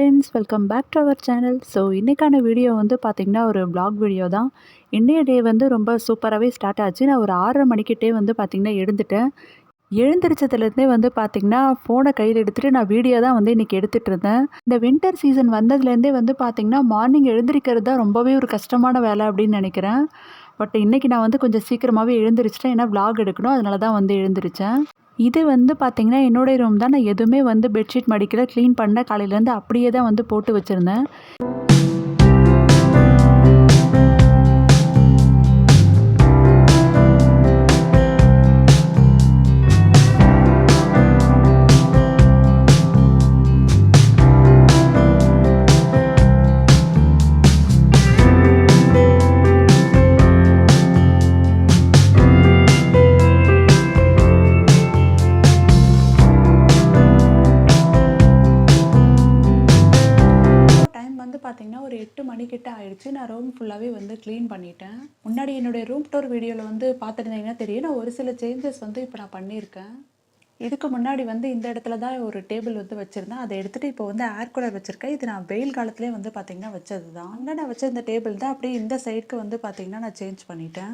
Friends, welcome back to our channel. So இன்றைக்கான video வந்து பார்த்திங்கன்னா ஒரு வ்ளாக் வீடியோ தான். இன்றைய டே வந்து ரொம்ப சூப்பராகவே ஸ்டார்ட் ஆச்சு. நான் ஒரு 6:30 மணிக்கிட்டே வந்து பார்த்திங்கன்னா எழுந்துட்டேன். எழுந்திரிச்சதுலேருந்தே வந்து பார்த்திங்கன்னா ஃபோனை கையில் எடுத்துகிட்டு நான் வீடியோ தான் வந்து இன்றைக்கி எடுத்துகிட்டு இருந்தேன். இந்த வின்டர் சீசன் வந்ததுலேருந்தே வந்து பார்த்திங்கன்னா மார்னிங் எழுந்திரிக்கிறது தான் ரொம்பவே ஒரு கஷ்டமான வேலை அப்படின்னு நினைக்கிறேன். பட் இன்றைக்கி நான் வந்து கொஞ்சம் சீக்கிரமாகவே எழுந்திரிச்சிட்டேன். ஏன்னா வ்ளாக் எடுக்கணும், அதனால தான் வந்து எழுந்திரிச்சேன். இது வந்து பார்த்திங்கன்னா என்னோடய ரூம் தான். நான் எதுவுமே வந்து பெட்ஷீட் மடிக்கல, க்ளீன் பண்ண, காலையிலேருந்து அப்படியே தான் வந்து போட்டு வச்சுருந்தேன். பார்த்திங்கன்னா ஒரு 8 மணிக்கிட்ட ஆயிடுச்சு. நான் ரூம் ஃபுல்லாகவே வந்து க்ளீன் பண்ணிட்டேன். முன்னாடி என்னுடைய ரூம் டூர் வீடியோவில் வந்து பார்த்துருந்தீங்கன்னா தெரியும், நான் ஒரு சில சேஞ்சஸ் வந்து இப்போ நான் பண்ணியிருக்கேன். இதுக்கு முன்னாடி வந்து இந்த இடத்துல தான் ஒரு டேபிள் வந்து வச்சுருந்தேன். அதை எடுத்துகிட்டு இப்போ வந்து ஏர் கூலர் வச்சுருக்கேன். இது நான் வெயில் காலத்துலேயே வந்து பார்த்திங்கன்னா வச்சது தான். அங்கே நான் வச்ச இந்த டேபிள் தான் அப்படியே இந்த சைடுக்கு வந்து பார்த்திங்கன்னா நான் சேஞ்ச் பண்ணிட்டேன்.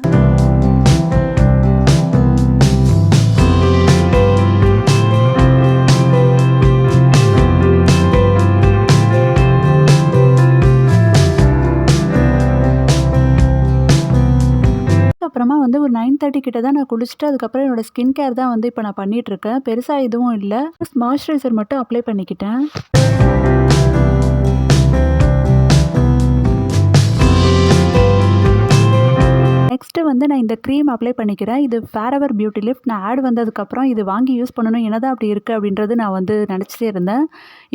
அப்புறமா வந்து ஒரு 9:30 கிட்ட தான் நான் குளிச்சுட்டு அதுக்கப்புறம் என்னோடய ஸ்கின் கேர் தான் வந்து இப்போ நான் பண்ணிகிட்ருக்கேன். பெருசாக எதுவும் இல்லை, மாய்ஸ்சரைசர் மட்டும் அப்ளை பண்ணிக்கிட்டேன். நெக்ஸ்ட்டு வந்து நான் இந்த க்ரீம் அப்ளை பண்ணிக்கிறேன். இது ஃபேரெவர் பியூட்டி லிஃப்ட். நான் ஆட் வந்ததுக்கப்புறம் இது வாங்கி யூஸ் பண்ணணும், என்னதான் அப்படி இருக்குது அப்படின்றது நான் வந்து நினச்சிட்டே இருந்தேன்.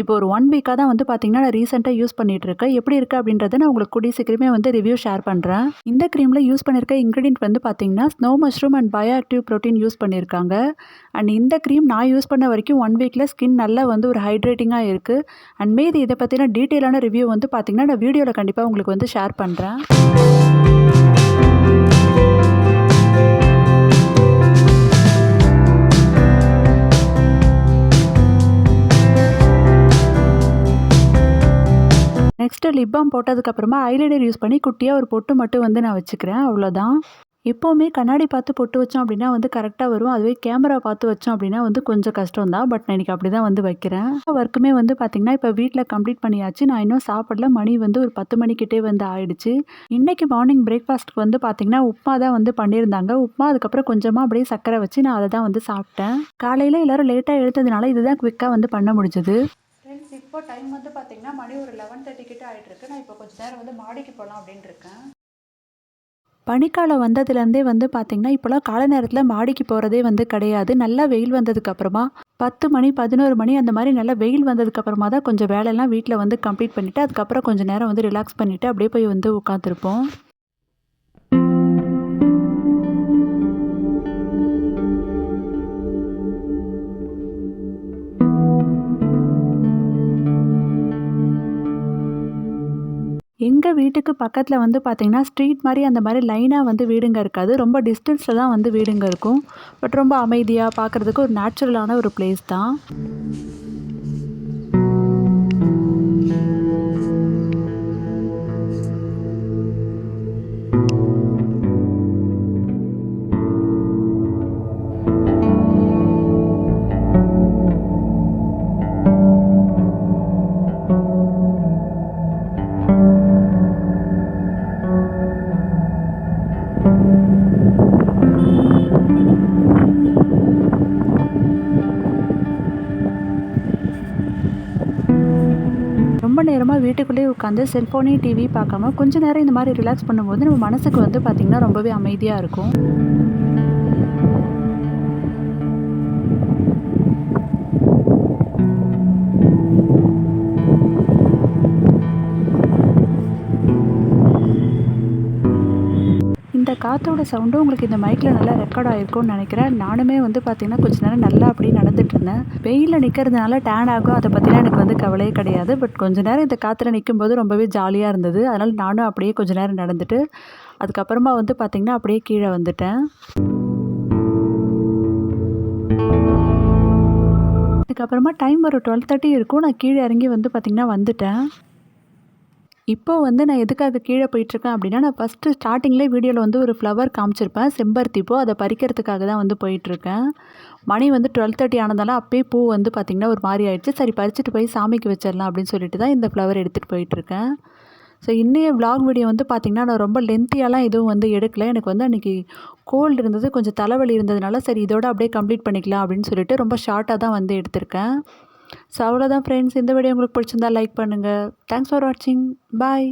இப்போ ஒரு 1 வீக்காக தான் வந்து பார்த்திங்கன்னா நான் ரீசெண்டாக யூஸ் பண்ணிகிட்ருக்கேன். எப்படி இருக்குது அப்படின்றத நான் உங்களுக்கு கூடிய சீக்கிரமே வந்து ரிவ்யூ ஷேர் பண்ணுறேன். இந்த க்ரீமில் யூஸ் பண்ணியிருக்க இன்க்ரீடியன்ட் வந்து பார்த்திங்கன்னா snow mushroom and bio active protein use பண்ணியிருக்காங்க. அண்ட் இந்த க்ரீம் நான் யூஸ் பண்ண வரைக்கும் 1 வீக்கில் ஸ்கின் நல்லா வந்து ஒரு ஹைட்ரேட்டிங்காக இருக்குது. அண்ட் மீதி இதை பற்றின டீட்டெயிலான ரிவ்யூ வந்து பார்த்திங்கன்னா நான் வீடியோவில் கண்டிப்பாக உங்களுக்கு வந்து ஷேர் பண்ணுறேன். நெக்ஸ்ட்டு லிப் பாம் போட்டதுக்கப்புறமா ஐலைனர் யூஸ் பண்ணி குட்டியாக ஒரு பொட்டு மட்டும் வந்து நான் வச்சுக்கிறேன், அவ்வளோதான். எப்போவுமே கண்ணாடி பார்த்து பொட்டு வச்சோம் அப்படின்னா வந்து கரெக்டாக வரும். அதுவே கேமரா பார்த்து வச்சோம் அப்படின்னா வந்து கொஞ்சம் கஷ்டம் தான். பட் நான் இன்றைக்கி அப்படி தான் வந்து வைக்கிறேன். ஒர்க்குமே வந்து பார்த்திங்கன்னா இப்போ வீட்டில் கம்ப்ளீட் பண்ணியாச்சு. நான் இன்னும் சாப்பிடல. மணி வந்து ஒரு 10 மணிக்கிட்டே வந்து ஆயிடுச்சு. இன்றைக்கி மார்னிங் பிரேக்ஃபாஸ்ட்டுக்கு வந்து பார்த்திங்கன்னா உப்புமா தான் வந்து பண்ணியிருந்தாங்க. உப்புமா அதுக்கப்புறம் கொஞ்சமாக அப்படியே சர்க்கரை வச்சு நான் அதை தான் வந்து சாப்பிட்டேன். காலையில் எல்லோரும் லேட்டாக எழுத்ததுனால இதுதான் குவிக்காக வந்து பண்ண முடிஞ்சது. ஃப்ரெண்ட்ஸ், இப்போ டைம் வந்து பார்த்திங்கன்னா மணி ஒரு 11:30 கிட்ட ஆகிட்டுருக்கு. நான் இப்போ கொஞ்சம் நேரம் வந்து மாடிக்கு போகலாம் அப்படின்ட்டு இருக்கேன். பனிக்காலம் வந்ததுலேருந்தே வந்து பார்த்திங்கன்னா இப்போலாம் காலை நேரத்தில் மாடிக்கு போகிறதே வந்து கிடையாது. நல்லா வெயில் வந்ததுக்கப்புறமா 10 மணி 11 மணி அந்த மாதிரி நல்லா வெயில் வந்ததுக்கப்புறமா தான் கொஞ்சம் வேலையெல்லாம் வீட்டில் வந்து கம்ப்ளீட் பண்ணிவிட்டு அதுக்கப்புறம் கொஞ்சம் நேரம் வந்து ரிலாக்ஸ் பண்ணிவிட்டு அப்படியே போய் வந்து உட்காந்துருப்போம். எங்கள் வீட்டுக்கு பக்கத்தில் வந்து பார்த்திங்கன்னா ஸ்ட்ரீட் மாதிரி அந்த மாதிரி லைனாக வந்து வீடுங்க இருக்காது. ரொம்ப டிஸ்டன்ஸில் தான் வந்து வீடுங்க இருக்கும். பட் ரொம்ப அமைதியாக பார்க்குறதுக்கு ஒரு நேச்சுரலான ஒரு பிளேஸ் தான். ரொம்ப நேரமாக வீட்டுக்குள்ளேயே உட்காந்து செல்ஃபோனையும் டிவி பார்க்காம கொஞ்ச நேரம் இந்த மாதிரி ரிலாக்ஸ் பண்ணும்போது நம்ம மனசுக்கு வந்து பார்த்திங்கன்னா ரொம்பவே அமைதியாக இருக்கும். இந்த காற்றோட சவுண்டும் உங்களுக்கு இந்த மைக்கில் நல்லா ரெக்கார்ட் ஆகிருக்கும்னு நினைக்கிறேன். நானுமே வந்து பார்த்திங்கன்னா கொஞ்சம் நேரம் நல்லா அப்படியே நடந்துட்டு இருந்தேன். வெயிலில் நிற்கிறதுனால டேன் ஆகும், அதை பற்றிலாம் எனக்கு வந்து கவலையே கிடையாது. பட் கொஞ்சம் நேரம் இந்த காற்றுல நிற்கும்போது ரொம்பவே ஜாலியாக இருந்தது. அதனால் நானும் அப்படியே கொஞ்சம் நேரம் நடந்துட்டு அதுக்கப்புறமா வந்து பார்த்திங்கன்னா அப்படியே கீழே வந்துட்டேன். அதுக்கப்புறமா டைம் ஒரு 12:30 இருக்கும். நான் கீழே இறங்கி வந்து பார்த்திங்கன்னா வந்துட்டேன். இப்போ வந்து நான் எதுக்காக கீழே போயிட்டுருக்கேன் அப்படின்னா, நான் ஃபஸ்ட்டு ஸ்டார்ட்டிங்லேயே வீடியோவில் வந்து ஒரு ஃப்ளவர் காமிச்சிருப்பேன். செம்பருத்தி பூ. அதை பறிக்கிறதுக்காக தான் வந்து போயிட்டுருக்கேன். மணி வந்து 12:30 ஆனதால அப்பயே பூ வந்து பார்த்திங்கன்னா ஒரு மாரி ஆயிடுச்சு. சரி பறிச்சுட்டு போய் சாமிக்கு வச்சிடலாம் அப்படின்னு சொல்லிட்டு தான் இந்த ஃப்ளவர் எடுத்துகிட்டு போயிட்டுருக்கேன். ஸோ இன்னைய விளாக் வீடியோ வந்து பார்த்திங்கன்னா, நான் ரொம்ப லென்த்தியாலாம் எதுவும் வந்து எடுக்கல. எனக்கு வந்து அன்றைக்கி கோல்டு இருந்தது, கொஞ்சம் தலைவலி இருந்ததுனால சரி இதோட அப்படியே கம்ப்ளீட் பண்ணிக்கலாம் அப்படின்னு சொல்லிட்டு ரொம்ப ஷார்ட்டாக தான் வந்து எடுத்திருக்கேன். ஸோ அவ்வளோதான் ஃப்ரெண்ட்ஸ். இந்த வீடியோ உங்களுக்கு பிடிச்சிருந்தா லைக் பண்ணுங்கள். தேங்க்ஸ் ஃபார் வாட்சிங். பாய்.